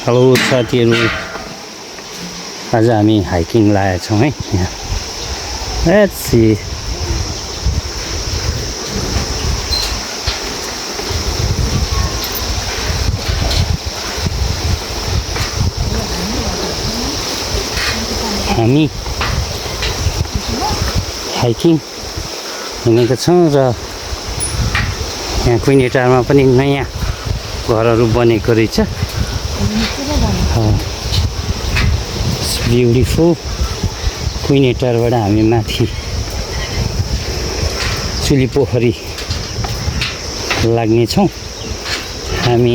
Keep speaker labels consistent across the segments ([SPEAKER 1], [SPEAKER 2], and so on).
[SPEAKER 1] Hello साथीहरू, आज हामी हाइकिङ लागेका छौँ है यहाँ। लेट्स सी हामी हाइकिङ हिँडेका छौँ र यहाँ कुइने टारमा पनि नयाँ घरहरू बनेको रहेछ। ब्युटिफुल कुइने टारबाट हामी माथि चुली पोखरी लाग्नेछौँ। हामी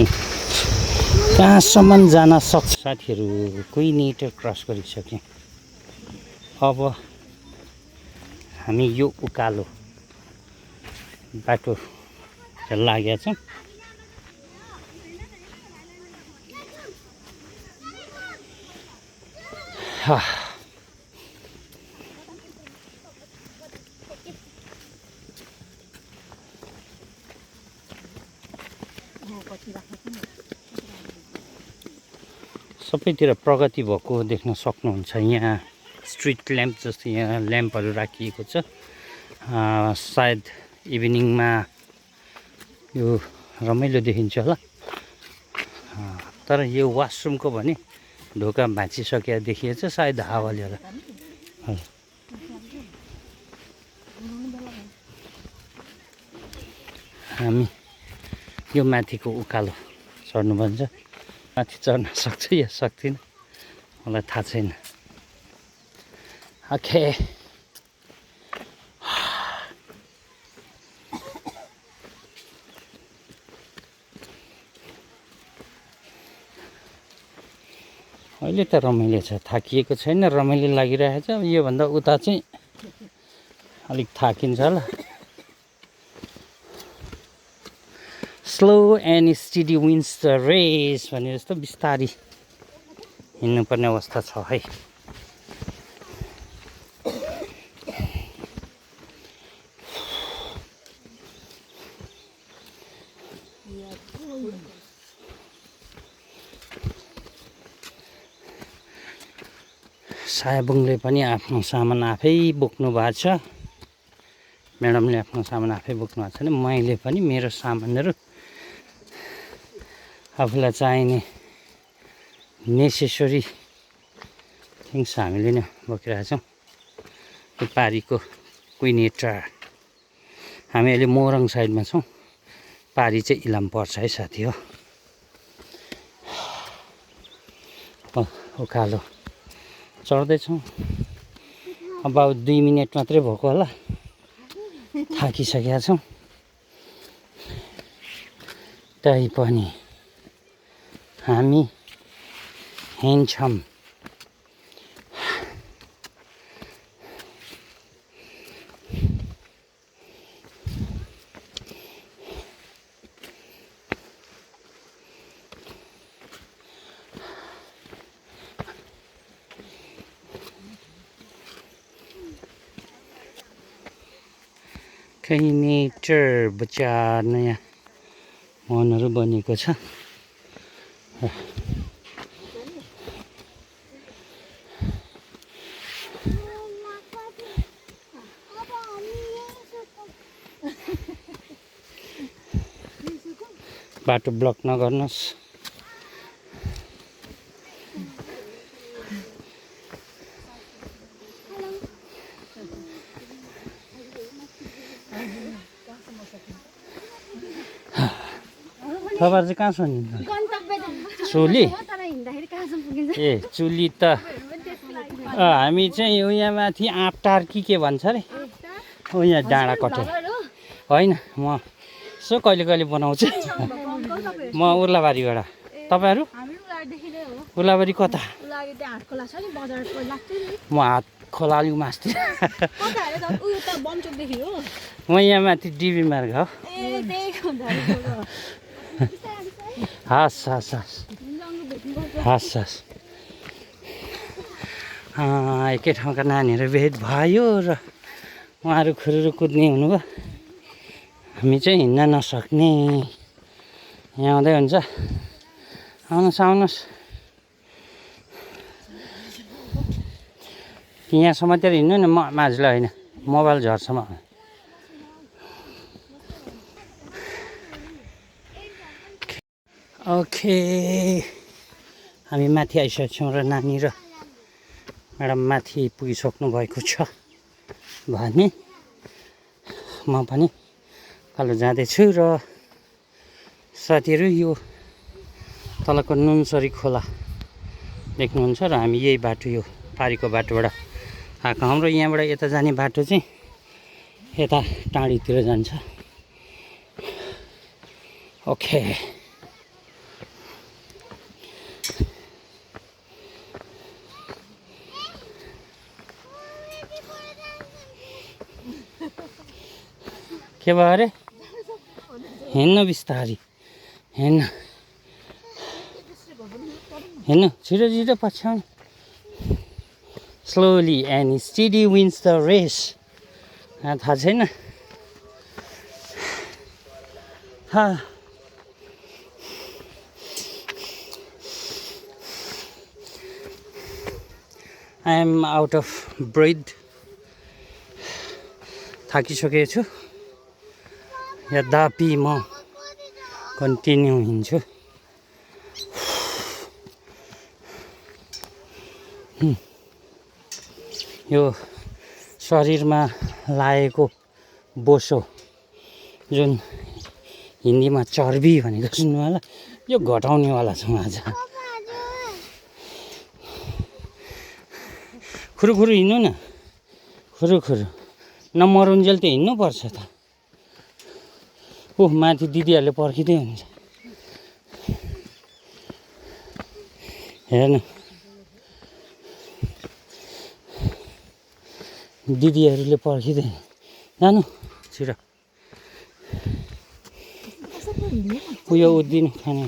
[SPEAKER 1] कहाँसम्म जान सक्छ साथीहरू? कुइने टार क्रस गरिसक्यौँ। अब हामी यो उकालो बाटो लागेका छौँ। सबैतिर प्रगति भएको देख्न सक्नुहुन्छ। यहाँ स्ट्रिट ल्याम्प जस्तो यहाँ ल्याम्पहरू राखिएको छ। सायद इभिनिङमा यो रमाइलो देखिन्छ होला। तर यो वासरुमको भने ढोका भाँचिसकेर देखिएछ, सायद हावाले होला। हामी यो माथिको उकालो चढ्नु भन्छ। माथि चढ्न सक्छु या सक्दिनँ मलाई थाहा छैन। ओके, अहिले त रमाइलो छ, थाकिएको छैन, रमाइलो लागिरहेको छ। योभन्दा उता चाहिँ अलिक थाकिन्छ होला। Slow and steady wins the race भने जस्तो बिस्तारी हिँड्नुपर्ने अवस्था छ है। सायाबुङले पनि आफ्नो सामान आफै बोक्नु भएको छ। म्याडमले आफ्नो सामान आफै बोक्नु भएको छैन। मैले पनि मेरो सामानहरू आफूलाई चाहिने नेसेसरी थिङ्स हामीले नै बोकिरहेको छौँ। यो पारीको कुइने टार, हामी अहिले मोरङ साइडमा छौँ। पारी चाहिँ इलाम पर्छ है साथी हो। उकालो चढ्दैछौँ। अबाउट 2 मिनट मात्रै भएको होला, थाकिसकेका छौँ। तै पनि हामी हिँड्छौँ। कुइने टार बजार नयाँ भवनहरू बनेको छ। बाटो ब्लक नगर्नुहोस्। तपाईँहरू चाहिँ कहाँसम्म हिँड्नु? चुली? ए चुली त हामी चाहिँ यहाँ माथि आँपटार के भन्छ अरे, यहाँ डाँडा कटेर होइन। म यसो कहिले कहिले बनाउँछु। म उर्लाबारीबाट। तपाईँहरू? उर्लाबारी कता? म हात खोला अलिक मास्तिर। म यहाँ माथि डिबी मार्ग हो। हस् हस् हस् हस् हस्। एकै ठाउँका नानीहरू भेट भयो र उहाँहरू खुरुरु कुद्ने हुनुभयो। हामी चाहिँ हिँड्न नसक्ने। यहाँ आउँदै हुन्छ। आउनुहोस् आउनुहोस्। यहाँ समातेर हिँड्नु न माझलाई होइन मोबाइल झर्छ म ओके हामी माथि आइसकेको छौँ र नानी र म्याडम माथि पुगिसक्नु भएको छ भने म पनि तल जाँदैछु र साथीहरू यो तलको नुनसरी खोला देख्नुहुन्छ र हामी यही बाटो यो पारीको बाटोबाट आएको हाम्रो यहाँबाट यता जाने बाटो चाहिँ यता टाढीतिर जान्छ ओके के भयो अरे हिँड्न बिस्तारी हिँड्न हिँड्नु छिटो छिटो पछ्याउनु slowly and steady wins the race थाहा छैन I am out of breath थाकिसकेको छु यद्यपि म कन्टिन्यू हिँड्छु यो शरीरमा लागेको बोसो जुन हिन्दीमा चर्बी भनेको सुन्नु होला यो घटाउनेवाला छौँ आज खुरुखुरु हिँड्नु न खुरुखुरु नमरुन्जेल त हिँड्नुपर्छ त ओह माथि दिदीहरूले पर्खिँदै हुन्छ हेर्नु दिदीहरूले पर्खिँदै जानु छिटो उयो उधिनु खाने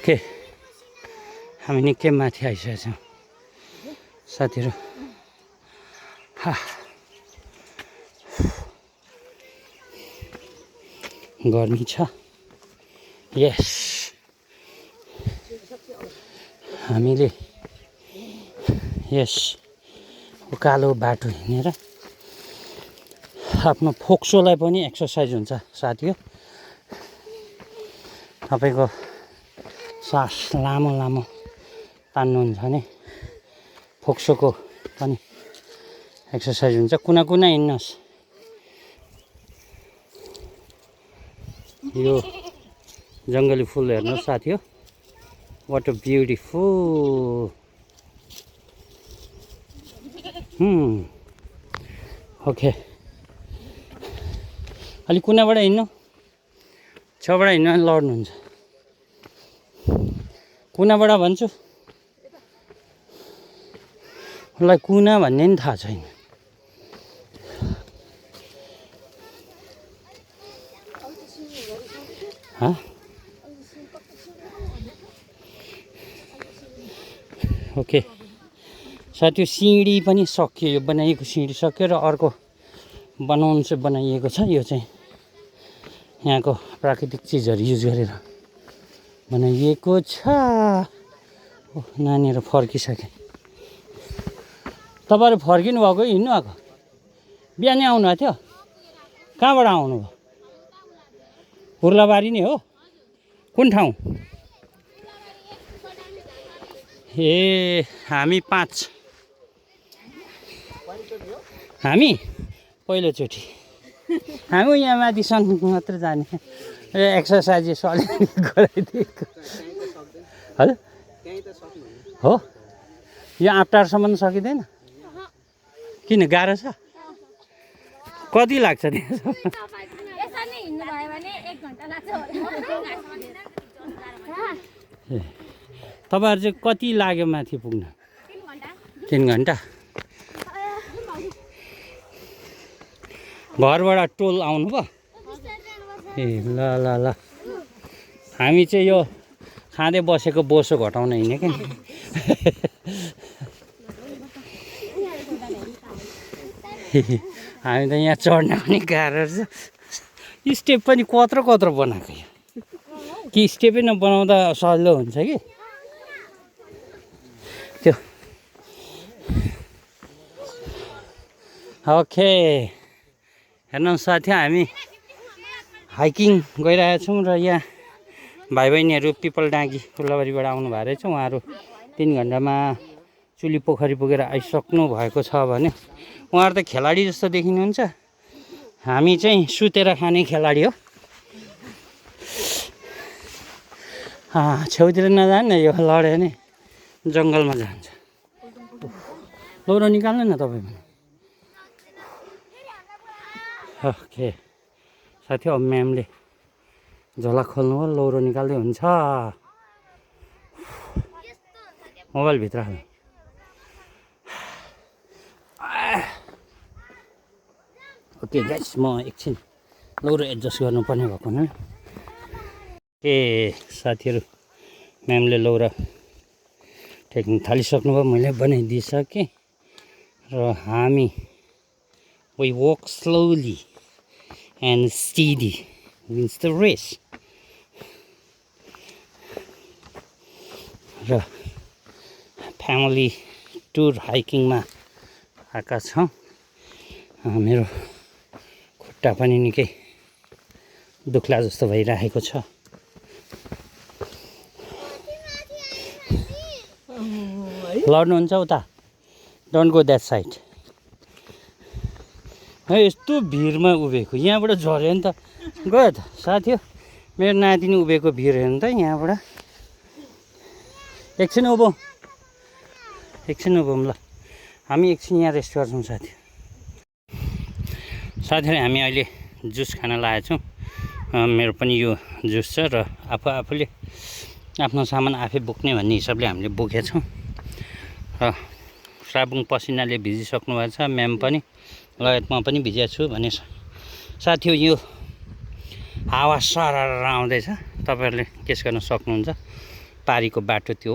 [SPEAKER 1] के हामी निकै माथि आइसकेका छौँ साथीहरू गर्मी छ यस हामीले यस उकालो बाटो हिँडेर आफ्नो फोक्सोलाई पनि एक्सर्साइज हुन्छ साथी हो तपाईँको सास लामो लामो तान्नुहुन्छ भने फोक्सोको पनि एक्सर्साइज हुन्छ कुना कुना हिँड्नुहोस् यो जङ्गली फुल हेर्नुहोस् साथी हो वाट अ ब्युटिफुल ओके अलिक कुनाबाट हिँड्नु छेउबाट हिँड्नु भने लड्नुहुन्छ कुनाबाट भन्छु उसलाई कुना भन्ने नि थाहा छैन ओके साथी सिँढी पनि सकियो यो बनाइएको सिँढी सक्यो र अर्को बनाउनु चाहिँ बनाइएको छ यो चाहिँ यहाँको प्राकृतिक चिजहरू युज गरेर बनाइएको छ नानीहरू फर्किसके तपाईँहरू फर्किनु भएको हिँड्नु भएको बिहानै आउनु भएको थियो कहाँबाट आउनुभयो उर्लाबारी नै हो कुन ठाउँ ए हामी 5 हामी पहिलोचोटि हामी यहाँ माथिसम्म मात्र जाने एक्सर्साइज गराइदिएको हजुर हो यो आँपटारसम्म सकिँदैन किन गाह्रो छ कति लाग्छ त्यहाँ तपाईँहरू चाहिँ कति लाग्यो माथि पुग्न 3 घन्टा घरबाट टोल आउनु भयो ए ल ल ल हामी चाहिँ यो खाँदै बसेको बोसो घटाउन हिँडेको नि हामी त यहाँ चढ्न पनि गाह्रो छ स्टेप पनि कत्रो कत्रो बनाएको यो कि स्टेपै नबनाउँदा सजिलो हुन्छ कि त्यो ओके हेर्नुहोस् साथी हामी हाइकिङ गइरहेका छौँ र यहाँ भाइ बहिनीहरू पिपल डाँगी फुलबारीबाट आउनु भएको रहेछ उहाँहरू 3 घन्टामा चुली पोखरी पुगेर आइसक्नु भएको छ भने उहाँहरू त खेलाडी जस्तो देखिनुहुन्छ हामी चाहिँ सुतेर खाने खेलाडी हो छेउतिर नजाने यो लड्यो भने जङ्गलमा जान्छ लौरो निकाल्नु न तपाईँ पनि ओके साथी अब म्यामले झोला खोल्नु हो लौरो निकाल्दै हुन्छ मोबाइलभित्र हाल्नु ओके गाइस म एकछिन लौरो एडजस्ट गर्नुपर्ने भएको हुनाले के साथीहरू म्यामले लौरो टेक्न थालिसक्नुभयो मैले बनाइदिइसकेँ र हामी we walk slowly and steady wins the race र फ्यामिली टुर हाइकिङमा आएका छौँ मेरो खुट्टा पनि निकै दुख्ला जस्तो भइरहेको छ लड्नुहुन्छ उता डोन्ट गो द्याट साइड यस्तो भिरमा उभिएको यहाँबाट झऱ्यो नि त गयो त साथी हो मेरो नातिनी उभिएको भिर हेर्नु त यहाँबाट एकछिन उभौँ ल हामी एकछिन यहाँ रेस्ट गर्छौँ साथीहरू हामी अहिले जुस खान लागेको छौँ मेरो पनि यो जुस छ र आफूले आफ्नो सामान आफै बोक्ने भन्ने हिसाबले हामीले बोकेका छौँ र साबुङ पसिनाले भिजिसक्नु भएको छ म्याम पनि लगायत म पनि भिजेको छु भने साथी यो हावा सरर आउँदैछ तपाईँहरूले केस गर्न सक्नुहुन्छ पारीको बाटो त्यो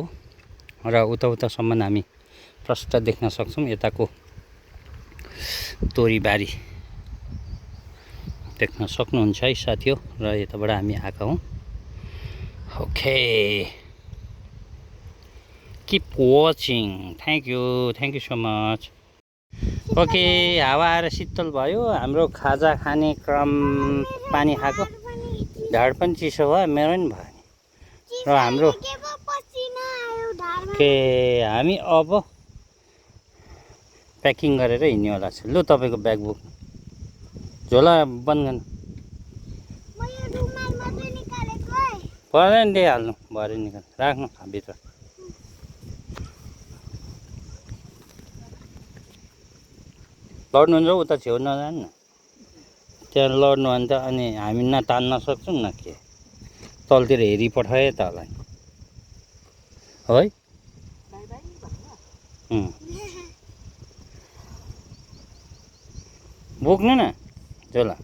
[SPEAKER 1] हो र उतासम्म हामी प्रष्ट देख्न सक्छौँ यताको तोरीबारी देख्न सक्नुहुन्छ है साथी हो र यताबाट हामी आएका हौँ okay keep watching thank you so much okay हावा आएर शीतल भयो हाम्रो खाजा खाने क्रम पानी खाएको ढाड पनि चिसो भयो मेरो नि भयो नि र हाम्रो के हामी अब प्याकिङ गरेर हिँड्नेवाला छ लु तपाईँको ब्याग बुक झोला बन्द गर्नु पर्दैन दिइहाल्नु भरे निकाल्नु राख्नु भित्र लड्नुहुन्छ उता छेउ नजानु न त्यहाँ लड्नु भने त अनि हामी न तान्न सक्छौँ न के तलतिर हेरी पठाए त होला है बोक्नु न झोला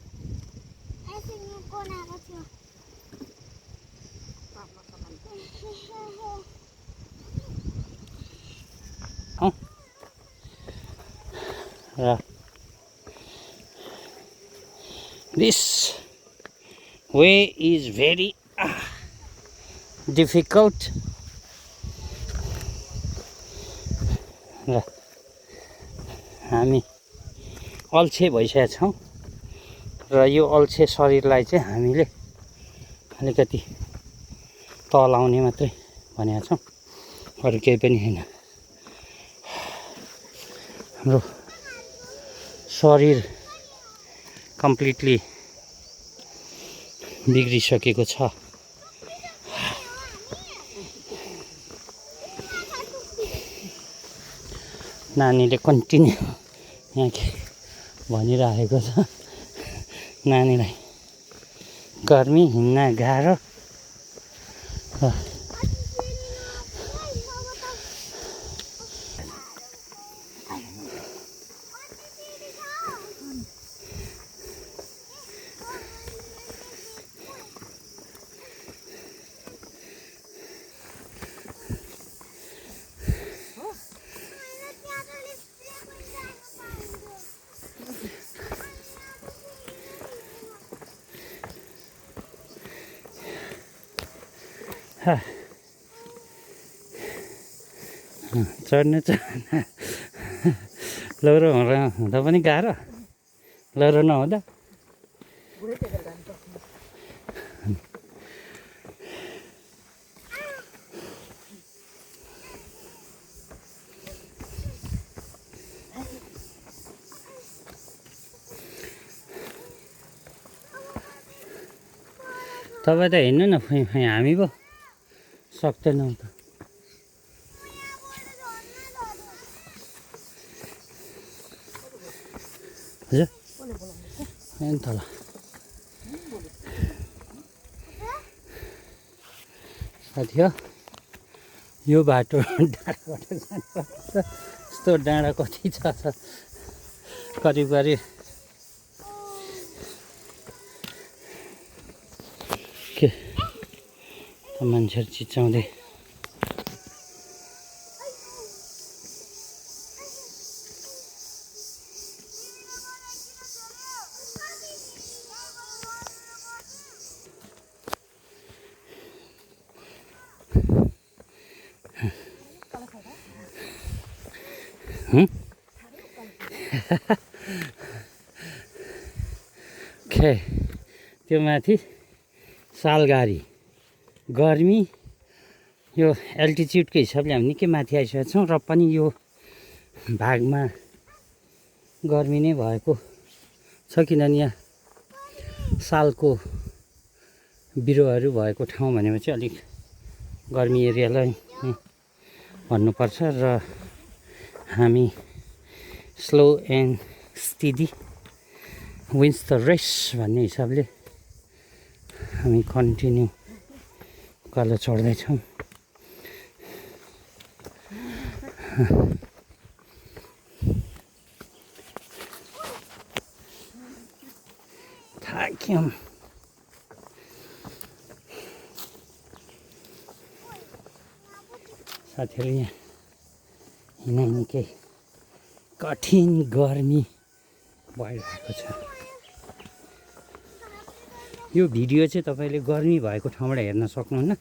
[SPEAKER 1] This way is very difficult. हामी अल्छे भइसकेका छौँ र यो अल्छे शरीरलाई चाहिँ हामीले अलिकति तलाउने मात्रै भनेका छौँ अरू केही पनि होइन हाम्रो शरीर कम्प्लिटली बिग्रिसकेको छ नानीले कन्टिन्यू यहाँ के भनिरहेको छ नानीलाई गर्मी हिँड्न गाह्रो चढ्नु लौरो हुँदा पनि गाह्रो लौरो नहुँदा तपाईँ त हिँड्नु न हामी पो सक्दैनौँ त हजुर तल साथी हो यो बाटो डाँडाबाट जानुपर्छ यस्तो डाँडा कति छ करिब करिब के मान्छेहरू चिच्याउँदै खे त्यो माथि सालगारी गर्मी यो एल्टिच्युडको हिसाबले हामी निकै माथि आइसकेका छौँ र पनि यो भागमा गर्मी नै भएको छ किनभने यहाँ सालको बिरुवाहरू भएको ठाउँ भनेपछि अलिक गर्मी एरियालाई भन्नुपर्छ र हामी slow and steady wins the race भन्ने हिसाबले हामी कन्टिन्यू उकालो चढ्दैछौँ थाक्यौँ साथीहरू यहाँ हिँड्न निकै कठिन गर्मी भइरहेको छ यो भिडियो चाहिँ तपाईँले गर्मी भएको ठाउँबाट हेर्न सक्नुहुन्न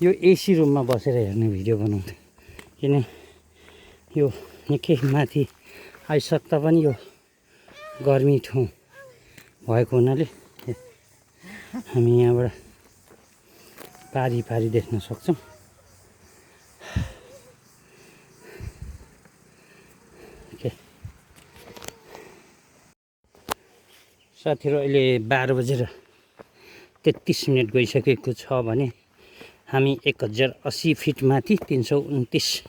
[SPEAKER 1] यो एसी रुममा बसेर हेर्ने भिडियो बनाउँदै किन यो निकै माथि आइसक्दा पनि यो गर्मी ठाउँ भएको हुनाले हामी यहाँबाट पारी देख्न सक्छौँ साथीहरू अहिले 12:33 गइसकेको छ भने हामी 1080 फिट माथि 329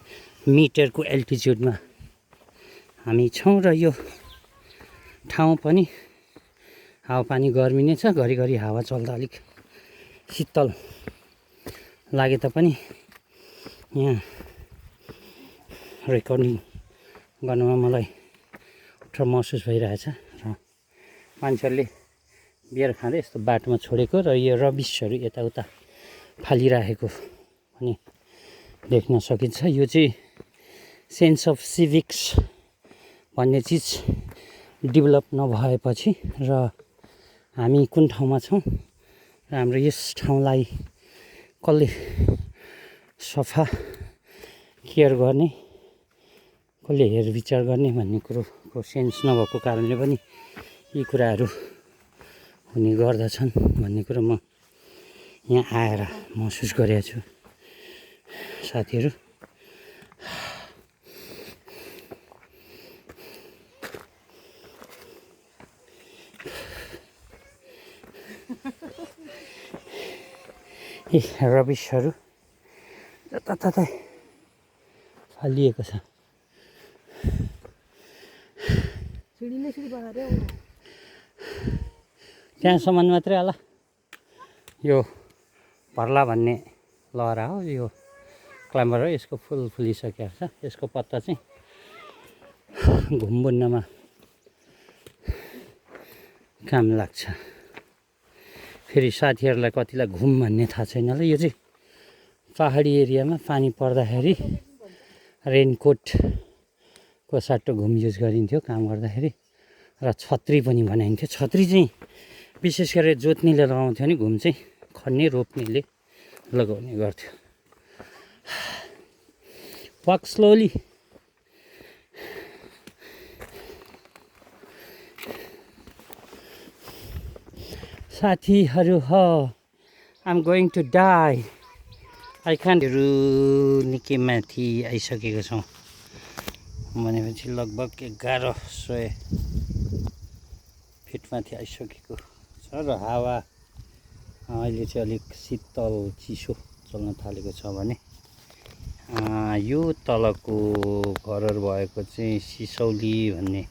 [SPEAKER 1] मिटरको एल्टिच्युडमा हामी छौँ र यो ठाउँ पनि हावापानी गर्मी नै छ घरिघरि हावा चल्दा अलिक शीतल लागे तापनि यहाँ रेकर्डिङ गर्नुमा मलाई अप्ठ्यारो महसुस भइरहेछ र मान्छेहरूले बियर खाँदै यस्तो बाटोमा छोडेको र यो रबिसहरू यताउता फालिराखेको पनि देख्न सकिन्छ यो चाहिँ सेन्स अफ सिभिक्स भन्ने चिज डेभलप नभएपछि र हामी कुन ठाउँमा छौँ र हाम्रो यस ठाउँलाई कसले सफा केयर गर्ने कसले हेरविचार गर्ने भन्ने कुरोको सेन्स नभएको कारणले पनि यी कुराहरू हुने गर्दछन् भन्ने कुरो म यहाँ आएर महसुस गरेको छु साथीहरू यी रबिसहरू जताततै फालिएको छ त्यहाँसम्म मात्रै होला यो पर्ला भन्ने लहरा हो यो क्लाइम्बर हो यसको फुल फुलिसकेको छ यसको पत्ता चाहिँ घुम बुन्नमा काम लाग्छ फेरि साथीहरूलाई कतिलाई घुम भन्ने थाहा छैन होला यो चाहिँ पहाडी एरियामा पानी पर्दाखेरि रेनकोटको साटो घुम युज गरिन्थ्यो काम गर्दाखेरि र छत्री पनि बनाइन्थ्यो छत्री चाहिँ विशेष गरेर जोत्नेले लगाउँथ्यो नि घुम चाहिँ खन्ने रोप्नेले लगाउने गर्थ्यो। Walk slowly. साथीहरू हो, I'm going to die. I can't. निकै माथि आइसकेको छौँ भनेपछि लगभग 1100 फिट माथि आइसकेको छ र हावा अहिले चाहिँ अलिक शीतल चिसो चल्न थालेको छ भने यो तलको घरहरू भएको चाहिँ सिसौली भन्ने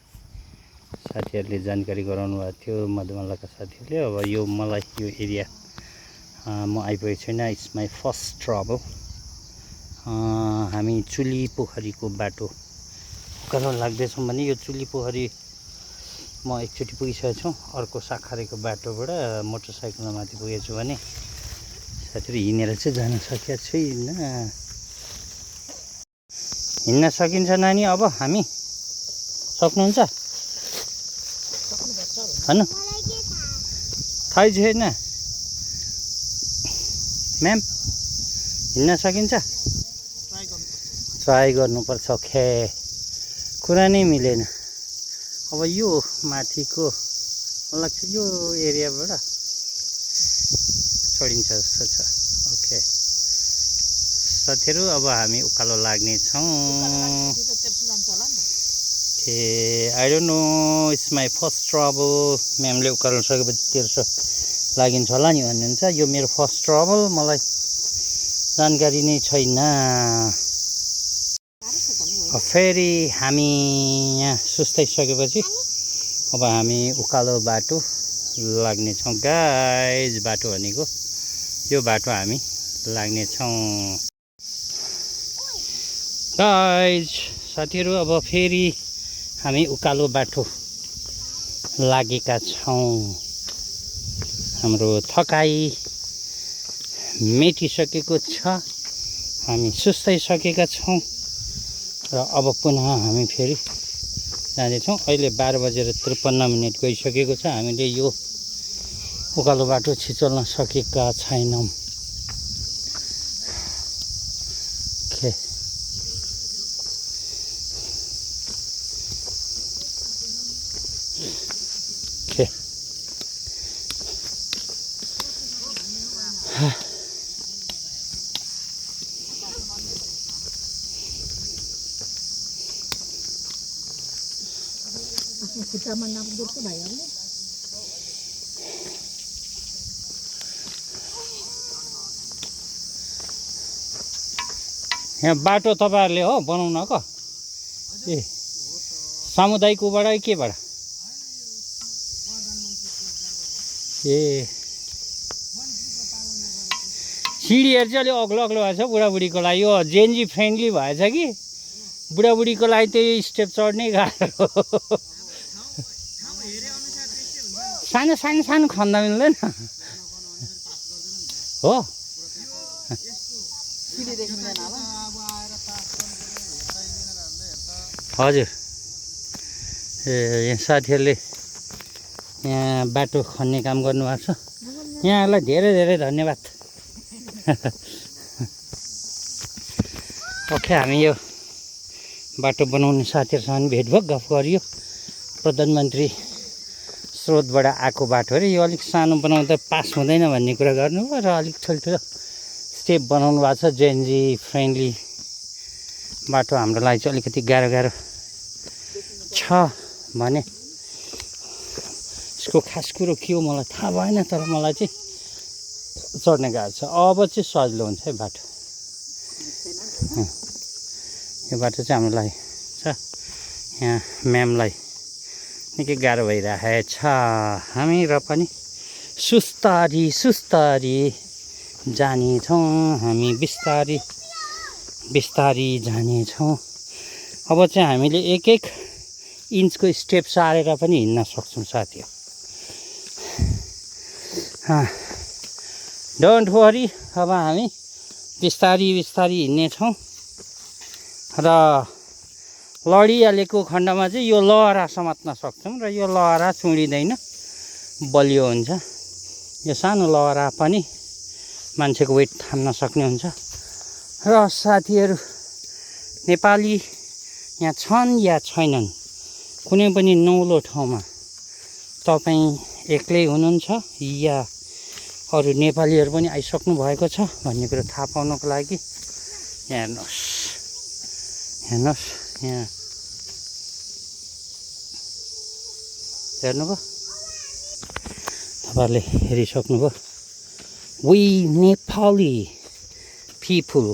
[SPEAKER 1] साथीहरूले जानकारी गराउनु भएको थियो, मधुमलाका साथीहरूले। अब यो मलाई यो एरिया म आइपुगेको छैन। It's my first trouble. हामी चुली पोखरीको बाटो उकालो लाग्दैछौँ भने यो चुली पोखरी म एकचोटि पुगिसकेको छु। अर्को साखारेको बाटोबाट मोटरसाइकलमा माथि पुगेको छु भने साथीहरू हिँडेर चाहिँ जान सकेको छैन। हिँड्न सकिन्छ नानी? अब हामी सक्नुहुन्छ? हैन थाहै छैन म्याम, हिँड्न सकिन्छ? ट्राई गर्नुपर्छ। खे कुरा नै मिलेन। अब यो माथिको मलाई लाग्छ यो एरियाबाट छोडिन्छ जस्तो छ। ओके साथीहरू, अब हामी उकालो लाग्नेछौँ। I don't know, it's my first trouble. म्यामले उकालो सकेपछि 1300 लागिन्छ होला नि भन्नुहुन्छ। यो मेरो फर्स्ट ट्रबल, मलाई जानकारी नै छैन। फेरि हामी यहाँ सुस्ताइसकेपछि अब हामी उकालो बाटो लाग्नेछौँ। गाइज बाटो भनेको यो बाटो हामी लाग्नेछौँ। गाइज साथीहरू, अब फेरि हामी उकालो बाटो लागेका छौँ। हाम्रो थकाइ मेटिसकेको छ, हामी सुस्ताइसकेका छौँ र अब पुनः हामी फेरि जाँदैछौँ। अहिले 12:53 गइसकेको छ। हामीले यो उकालो बाटो छिचल्न सकेका छैनौँ। के
[SPEAKER 2] खुट्टामा नाप्दुर्छ भाइहरूले।
[SPEAKER 1] यहाँ बाटो तपाईँहरूले हो बनाउनको? ए सामुदायिकबाट केबाट? ए सिँढीहरू चाहिँ अलिक अग्लो अग्लो भएछ बुढाबुढीको लागि। यो जेएनजी फ्रेन्डली भएछ कि बुढाबुढीको लागि त्यही स्टेप चढ्नै गाह्रो। सानो सानो सानो खन्दा मिल्दैन हो। हजुर, ए यहाँ साथीहरूले यहाँ बाटो खन्ने काम गर्नुभएको छ। यहाँहरूलाई धेरै धेरै धन्यवाद। ओके, हामी यो बाटो बनाउने साथीहरूसँग भेट भयो, गफ गरियो। प्रधानमन्त्री स्रोतबाट आएको बाटो अरे, यो अलिक सानो बनाउँदा पास हुँदैन भन्ने कुरा गर्नुभयो र अलिक ठुल्ठुलो स्टेप बनाउनु भएको छ। जेएनजी फ्रेन्डली बाटो हाम्रो लागि चाहिँ अलिकति गाह्रो छ भने यसको खास कुरो के हो मलाई थाहा भएन, तर मलाई चाहिँ चढ्ने गाह्रो छ। अब चाहिँ सजिलो हुन्छ है बाटो। यो बाटो चाहिँ हाम्रो लागि छ, यहाँ म्यामलाई निकै गाह्रो भइरहेछ। हामी र पनि सुस्तारी सुस्तारी जानेछौँ। हामी बिस्तारी बिस्तारी जानेछौँ। अब चाहिँ हामीले एक एक इन्चको स्टेप सारेर पनि हिँड्न सक्छौँ साथीहरू। डोन्ट वरी, अब हामी बिस्तारी बिस्तारी हिँड्नेछौँ र लडिहालेको खण्डमा चाहिँ यो लहरा समात्न सक्छौँ र यो लहरा चुँडिँदैन, बलियो हुन्छ। यो सानो लहरा पनि मान्छेको वेट थाम्न सक्ने हुन्छ। र साथीहरू नेपाली यहाँ छन् या छैनन्, कुनै पनि नौलो ठाउँमा तपाईँ एक्लै हुनुहुन्छ या अरू नेपालीहरू पनि आइसक्नु भएको छ भन्ने कुरो थाहा पाउनको लागि यहाँ हेर्नुहोस् यहाँ हेर्नुभयो, तपाईँहरूले हेरिसक्नुभयो। वी नेपाली पिपुल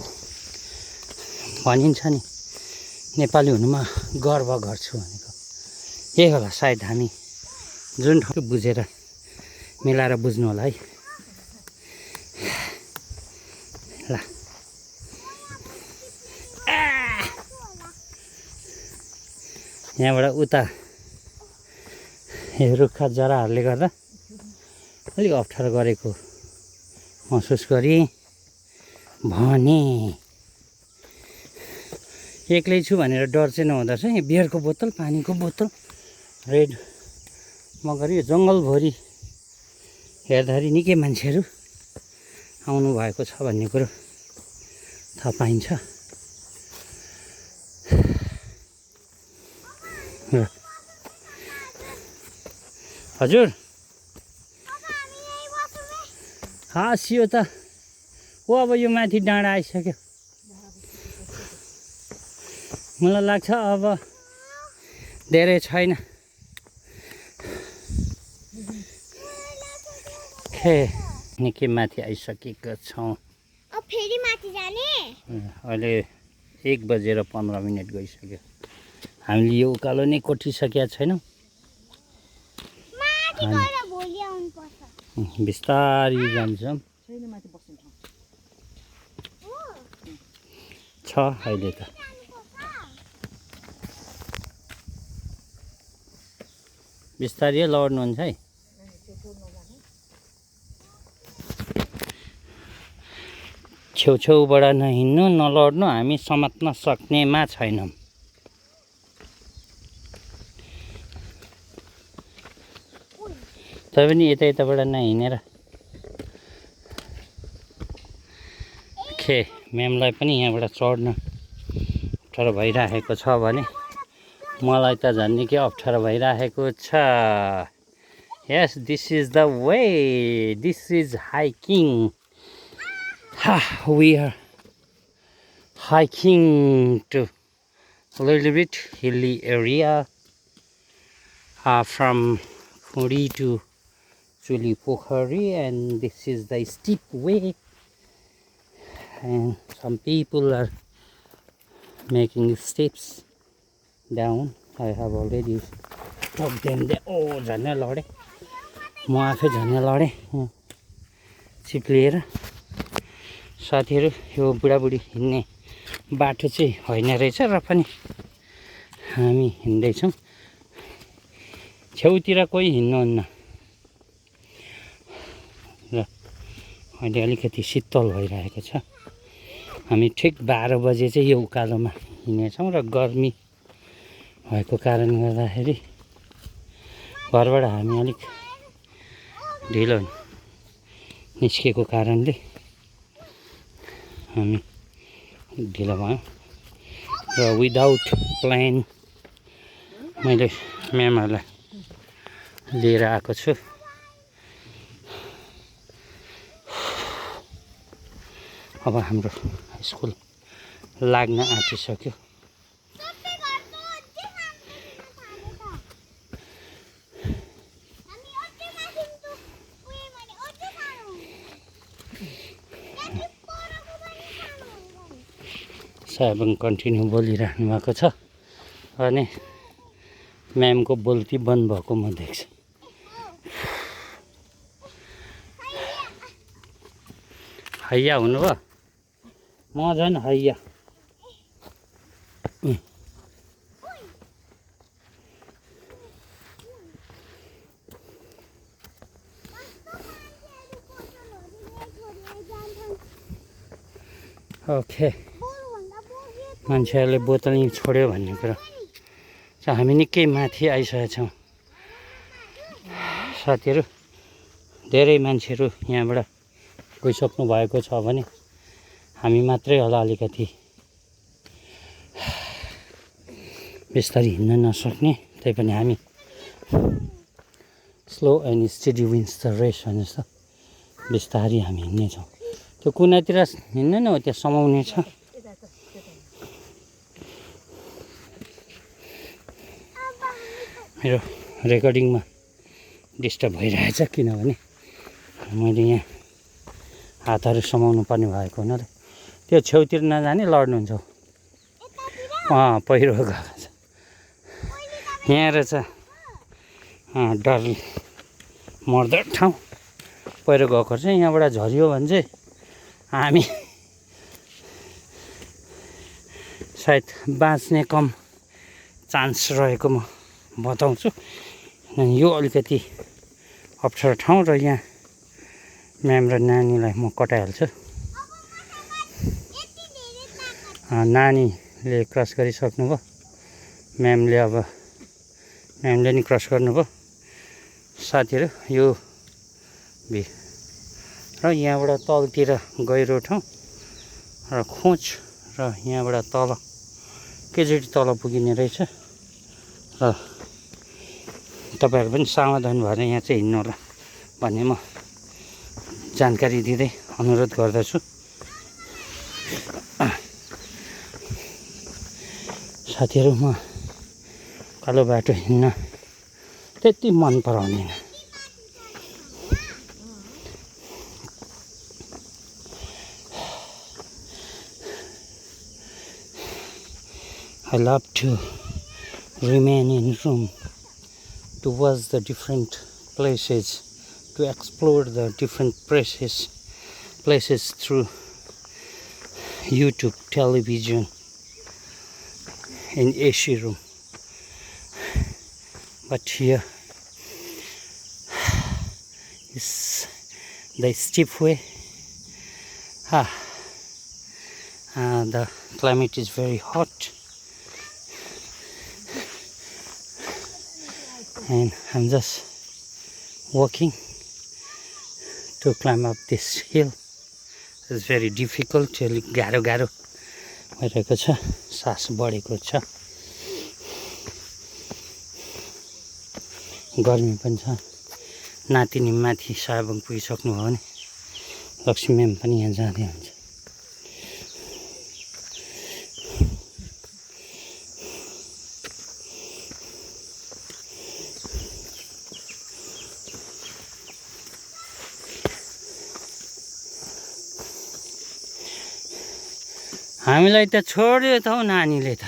[SPEAKER 1] भनिन्छ नि, नेपाली हुनुमा गर्व गर्छु भनेको यही होला सायद। हामी जुन ठाउँ बुझेर मिलाएर बुझ्नु होला है। ल यहाँबाट उता रुखका जराहरूले गर्दा अलिक अप्ठ्यारो गरेको महसुस गरेँ भने एक्लै छु भनेर डर चाहिँ नहुँदो रहेछ। यहाँ बियरको बोतल, पानीको बोतल, रेड मगर यो जङ्गलभरि हेर्दाखेरि निकै मान्छेहरू आउनु भएको छ भन्ने कुरो थाहा पाइन्छ। हजुर हाँसियो त हो, अब यो माथि डाँडा आइसक्यो। मलाई लाग्छ अब धेरै छैन। निकै माथि आइसकेका छौँ।
[SPEAKER 3] फेरि माथि जाने?
[SPEAKER 1] अहिले 1:15 गइसक्यो। हामीले यो उकालो नै कोटिसकेका छैनौँ। बिस्तारै जान्छौँ। छ अहिले त बिस्तारै लड्नुहुन्छ है। छेउछेउबाट नहिँड्नु, नलड्नु, हामी समात्न सक्नेमा छैनौँ। तैपनि यता नहिँडेर म्यामलाई पनि यहाँबाट चढ्न अप्ठ्यारो भइरहेको छ भने मलाई त झन् निकै अप्ठ्यारो भइरहेको छ। Yes, this is the way, this is hiking. We are hiking to a little bit hilly area from Khuri to Chuli Pokhari, and this is the steep way, and some people are making steps down. I have already talked them there. Oh, झन्नै लडे, म आफै झन्नै लडे चिप्लिएर। साथीहरू यो बुढाबुढी हिँड्ने बाटो चाहिँ होइन रहेछ, र पनि हामी हिँड्दैछौँ। छेउतिर कोही हिँड्नुहुन्न र अहिले अलिकति शीतल भइरहेको छ। हामी ठिक 12 बजे चाहिँ यो उकालोमा हिँड्नेछौँ र गर्मी भएको कारणले गर्दाखेरि घरबाट हामी अलिक ढिलो निस्केको कारणले हामी ढिलो भयो र विदाउट प्लान मैले म्यामहरूलाई लिएर आएको छु। अब हाम्रो स्कुल लाग्न आँटिसक्यो। साबङ कन्टिन्यू बोलिराख्नु भएको छ अनि म्यामको बोल्ती बन्द भएको म देख्छु। हैया हुनुभयो, म झन् हैया। ओके, मान्छेहरूले बोतल नि छोड्यो भन्ने कुरा चाहिँ हामी निकै माथि आइसकेका छौँ। साथीहरू धेरै मान्छेहरू यहाँबाट गइसक्नु भएको छ भने हामी मात्रै होला अलिकति बिस्तारै हिँड्न नसक्ने। त्यही पनि हामी slow and steady wins the race भने जस्तो बिस्तारै हामी हिँड्नेछौँ। त्यो कुनातिर हिँड्नु न हो त्यहाँ समाउने छ। मेरो रेकर्डिङमा डिस्टर्ब भइरहेछ किनभने मैले यहाँ हातहरू समाउनु पर्ने भएको हुनाले। त्यो छेउतिर नजाने लड्नुहुन्छ। पहिरो गएको छ यहाँ रहेछ डर मर्दर ठाउँ पहिरो गएको चाहिँ यहाँबाट झऱ्यो भने चाहिँ हामी सायद बाँच्ने कम चान्स रहेको म बताउँछु। यो अलिकति अप्ठ्यारो ठाउँ र यहाँ म्याम र नानीलाई म कटाइहाल्छु। नानीले क्रस गरिसक्नुभयो, म्यामले नि क्रस गर्नुभयो। साथीहरू यो र यहाँबाट तलतिर गहिरो ठाउँ र खोज र यहाँबाट तल केचोटि तल पुगिने रहेछ र तपाईँहरू पनि सावधान भएर यहाँ चाहिँ हिँड्नु होला भन्ने म जानकारी दिँदै अनुरोध गर्दछु। साथीहरू म कालो बाटो हिँड्न त्यति मन पराउँदिनँ। I love to remain in room to watch the different places, to explore the different places through YouTube, television, in AC room. But here is the steep way. The climate is very hot. And I'm just walking to climb up this hill. It's very difficult. अलिक गाह्रो भइरहेको छ, सास बढेको छ, गर्मी पनि छ। नातिनी माथि साबुङ पुगिसक्नु भयो भने लक्ष्मी म्याम पनि यहाँ जाँदै हुन्छ। हामीलाई त छोड्यो त हौ नानीले त।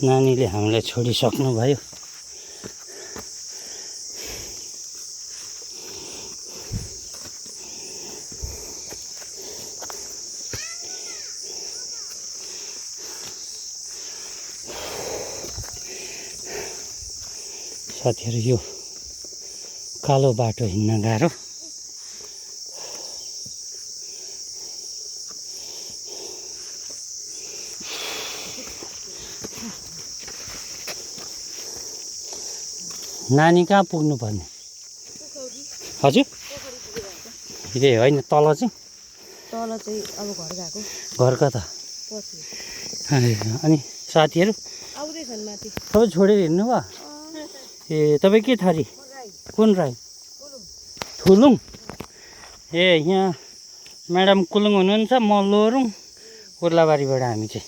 [SPEAKER 1] नानीले हामीलाई छोडिसक्नु भयो। साथीहरू यो कालो बाटो हिँड्न गाह्रो। नानी कहाँ पुग्नु पर्ने? हजुर ए होइन, तल चाहिँ
[SPEAKER 2] अब घर गएको।
[SPEAKER 1] घर कता? अनि साथीहरू
[SPEAKER 2] आउँदैछन् माथि।
[SPEAKER 1] तपाईँ छोडेर हिँड्नु भयो? ए तपाईँ के थरी? कुन राई? थुलुङ। ए यहाँ म्याडम कुलुङ हुनुहुन्छ, म लोरुङ, उर्लाबारीबाट हामी चाहिँ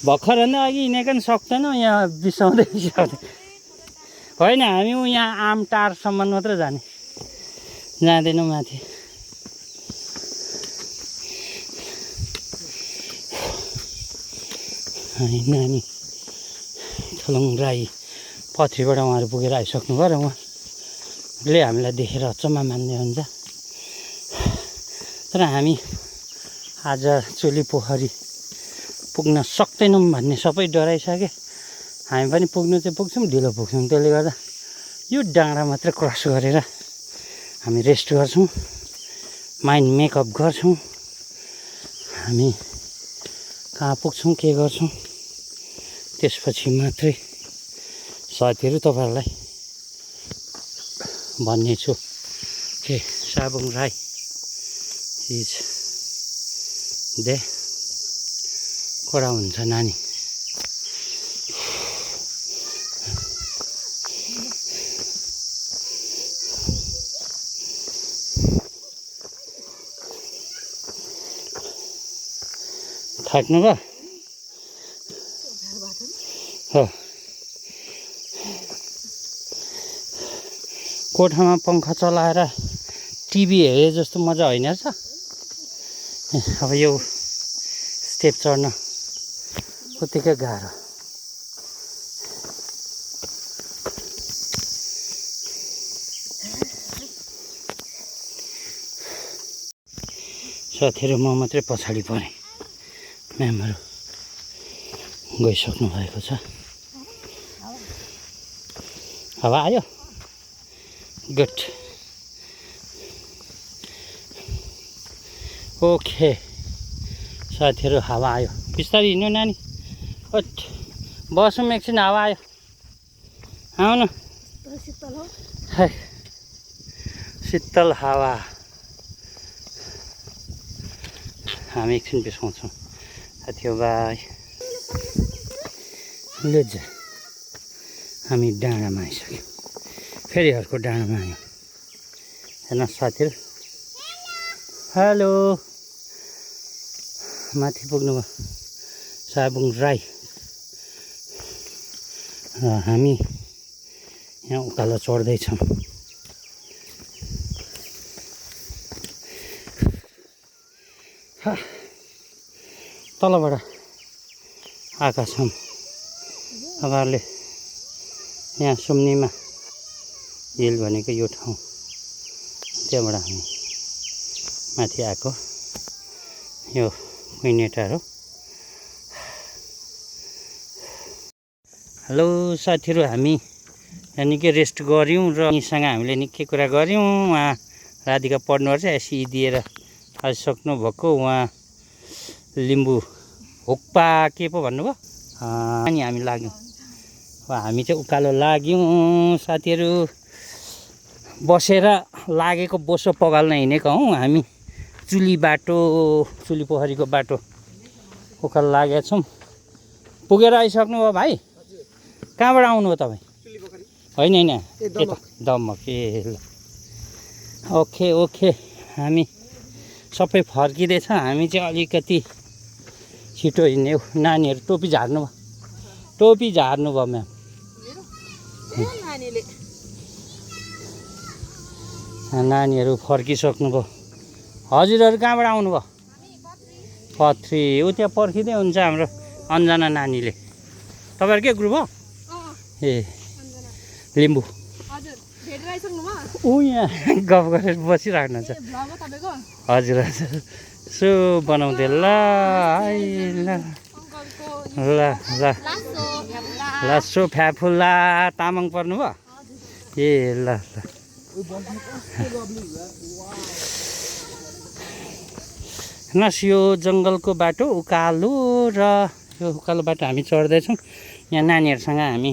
[SPEAKER 1] भर्खर नै अघि हिँडेको नि सक्दैनौँ, यहाँ बिसाउँदै होइन। हामी यहाँ आमटारसम्म मात्र जाने, जाँदैनौँ माथि। नानी थुलुङ राई पथरीबाट उहाँहरू पुगेर आइसक्नु भयो र उहाँले हामीलाई देखेर अचम्म मान्ने हुन्छ। तर हामी आज चुली पोखरी पुग्न सक्दैनौँ भन्ने सबै डराइसके। हामी पनि पुग्नु चाहिँ पुग्छौँ, ढिलो पुग्छौँ। त्यसले गर्दा यो डाँडा मात्रै क्रस गरेर हामी रेस्ट गर्छौँ, माइन्ड मेकअप गर्छौँ। हामी कहाँ पुग्छौँ, के गर्छौँ, त्यसपछि मात्रै साथीहरू तपाईँहरूलाई भन्ने छु के साबुङ राई इज दे कडा हुन्छ नानी। थाक्नु भयो हो। कोठामा पङ्खा चलाएर टिभी हेरे जस्तो मजा होइन रहेछ। अब यो स्टेप चढ्न उत्तिकै गाह्रो। साथीहरू म मात्रै पछाडि परेँ, म्यामहरू गइसक्नु भएको छ। हावा आयो, गुड। ओके साथीहरू हावा आयो, बिस्तारै हिँड्नु नानी। ओट बसौँ एकछिन, हावा आयो, आउनु। है शीतल हावा। हामी एकछिन बिसाउँछौँ साथीभाइ। ले जा, हामी डाँडामा आइसक्यौँ, फेरि अर्को डाँडामा आयौँ। हेर्नु साथीहरू, हेलो, माथि पुग्नुभयो साबुङ राई र हामी यहाँ उकालो चढ्दैछौँ। तलबाट आएका छौँ तपाईँहरूले। यहाँ सुम्निमा हिल भनेको यो ठाउँ, त्यहाँबाट हामी माथि आएको। यो कुइनेटार हो। हेलो साथीहरू, हामी यहाँ निकै रेस्ट गऱ्यौँ र उनीसँग हामीले निकै कुरा गऱ्यौँ। उहाँ राधिका पढ्नुपर्छ एसई दिएर आइसक्नु भएको। उहाँ लिम्बू हुक्पा के पो भन्नुभयो अनि हामी लाग्यौँ। अब हामी चाहिँ उकालो लाग्यौँ साथीहरू। बसेर लागेको बोसो पगाल्न हिँडेको हौँ हामी। चुली बाटो, चुली पोखरीको बाटो उकालो लागेका छौँ। पुगेर आइसक्नु भयो भाइ? कहाँबाट आउनु हो तपाईँ? होइन होइन, यता दमक। ए ल, ओके ओके। हामी सबै फर्किँदैछ, हामी चाहिँ अलिकति छिटो हिँड्ने हो। नानीहरू टोपी झार्नु भयो, टोपी झार्नु भयो म्याम। नानीहरू फर्किसक्नु भयो। हजुरहरू कहाँबाट आउनुभयो? पथ्री। ऊ त्यहाँ पर्खिँदै हुन्छ हाम्रो अन्जना नानीले। तपाईँहरूकै ग्रुप हो? ए लिम्बू। ऊ यहाँ गफ गरेर बसिराख्नु छ। हजुर हजुर, यसो बनाउँदै ल ल ल ल लासो फ्याफुल्ला तामाङ पर्नु भयो? ए ल ल। हेर्नुहोस् यो जङ्गलको बाटो उकालो, र यो उकालो बाटो हामी चढ्दैछौँ। यहाँ नानीहरूसँग हामी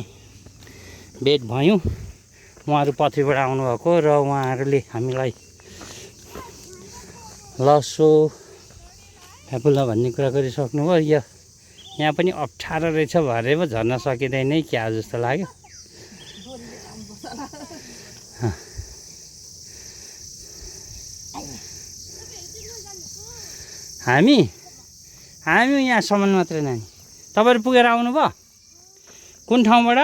[SPEAKER 1] भेट भयौँ। उहाँहरू पथरीबाट आउनुभएको र उहाँहरूले हामीलाई लसो फ्याफुल्ला भन्ने कुरा गरिसक्नुभयो। यहाँ पनि अप्ठ्यारो रहेछ भरे पो झर्न सकिँदैन क्या जस्तो लाग्यो। हामी यहाँसम्म मात्रै नानी। तपाईँहरू पुगेर आउनुभयो? कुन ठाउँबाट?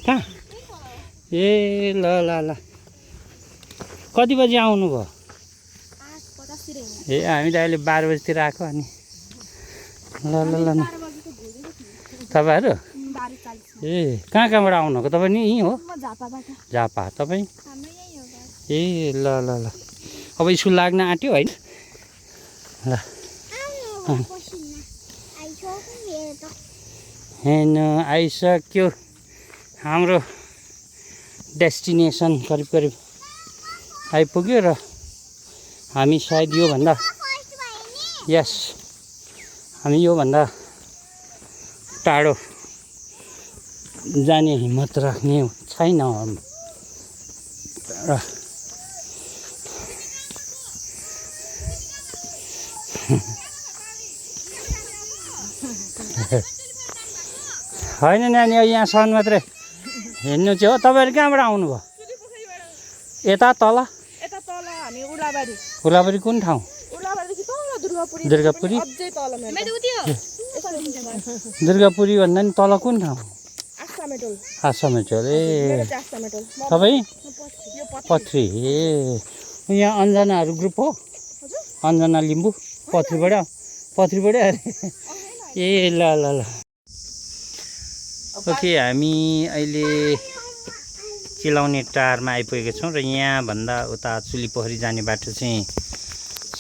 [SPEAKER 1] कहाँ? ए ल ल ल। कति बजी आउनुभयो? ए हामी त अहिले 12 बजीतिर आएको। अनि ल ल ल ल। तपाईँहरू ए कहाँबाट आउनुभएको? तपाईँ नि यहीँ हो? झापा। तपाईँ? ए ल ल ल। अब स्कुल लाग्न आँट्यो होइन? ल हेर्न आइसक्यो हाम्रो डेस्टिनेसन। करिब करिब आइपुग्यो र हामी सायद योभन्दा, यस हामी योभन्दा टाढो जाने हिम्मत राख्ने छैन र होइन नानी यहाँसम्म मात्रै हेर्नु चाहिँ हो। तपाईँहरू कहाँबाट आउनुभयो? यता तल
[SPEAKER 2] यता तल हामी उलाबारी
[SPEAKER 1] कोलाबारी कुन ठाउँ?
[SPEAKER 2] उलाबारीदेखि तल दुर्गापुरी
[SPEAKER 1] दुर्गापुरी
[SPEAKER 2] अझै तल
[SPEAKER 1] दुर्गापुरी भन्दा नि तल कुन ठाउँ?
[SPEAKER 2] आसामेटोल
[SPEAKER 1] आसामेटोल ए
[SPEAKER 2] आसामेटोल
[SPEAKER 1] तपाईँ पथ्री ए यहाँ अन्जनाहरू ग्रुप हो? अन्जना लिम्बू पथ्रीबाट अरे ए ल ल ल ओके हामी अहिले चिलाउने टारमा आइपुगेका छौँ र यहाँभन्दा उता चुली पोखरी जाने बाटो चाहिँ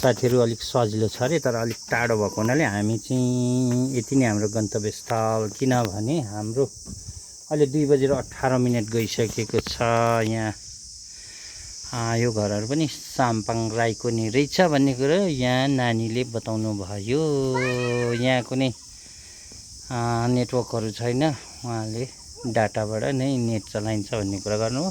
[SPEAKER 1] साथीहरू अलिक सजिलो छ अरे तर अलिक टाढो भएको हुनाले हामी चाहिँ यति नै हाम्रो गन्तव्य स्थल किनभने हाम्रो अहिले 2:18 गइसकेको छ। यहाँ यो घरहरू पनि साम्पाङ राईको नै रहेछ भन्ने कुरो यहाँ नानीले बताउनु भयो। यहाँ कुनै नेटवर्कहरू छैन, उहाँले डाटाबाट नै नेट चलाइन्छ भन्ने कुरा गर्नुभयो।